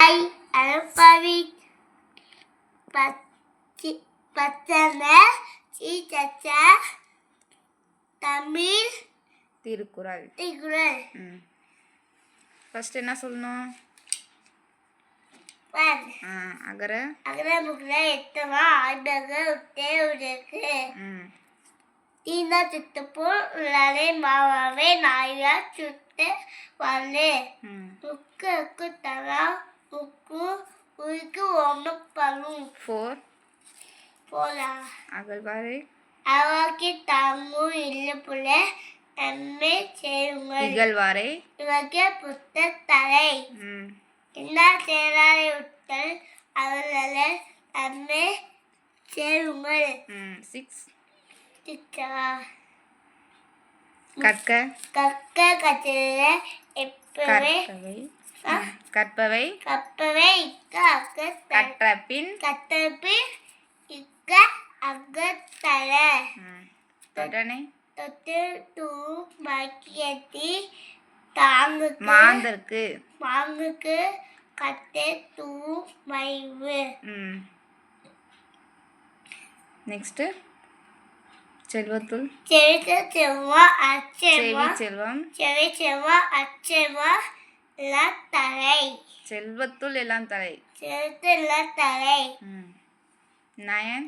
Hi, I'm Farid. பச்சனை சீச்சா Tamil Thirukkural. First என்ன சொல்லணும்? அகர அகர முகர எத்தமா ஆண்டக உத்தே உடக்கு தீனா சுத்தப்போல் உள்ளாலே மாவாவே நாயா சுத்த வாழே முக்கு தலா முக்கு உயிருக்கு ஒன்று பழும் போலா அகழ்வாரை அவாக்கி தாங்கு இல்லை புல நன்மை சேருங்கள் இகழ்வாரை இவற்கே புத்த தலை என்ன சேராரை உத்தல் அவர்களை நன்மை சேருங்கள் 6 கற்க கற்ற எப்பவே கற்பவை கற்றபின் இக்க அகத்தல தொடனை தொட்டு தூ மக்கியத்தி மாங்குக்கு கட்டே தூ மைவு. நெக்ஸ்ட் செல்வத்துள் செல்வம் செல்வத்துள் எல்லாம் தலை நயன்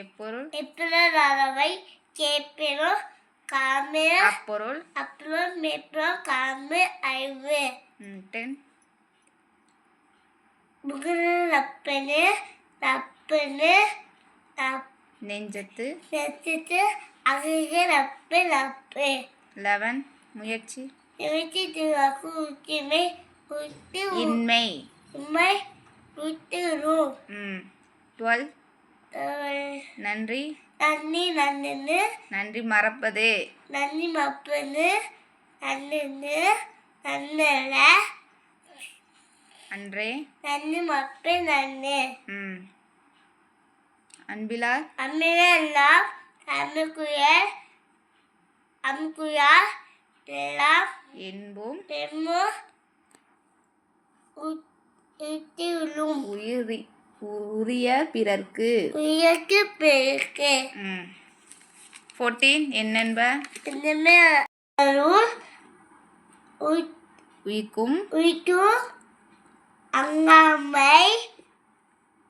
எப்பொருள் அளவை கேட்பெறும் காம அப்பொருள் காம ஐவு 10 முகரப்பனு நெஞ்சத்து அகக ரப்பு 11 முயற்சி இன்மை 12 நன்றி மறப்பது அன்றே அன்பிலார் என்போம் உரிய பிறர்க்கு 14 என்னென்ப உயிக்கும் அங்காமை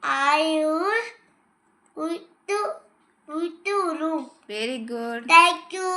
ஆயுள் வெரி குட். Thank you.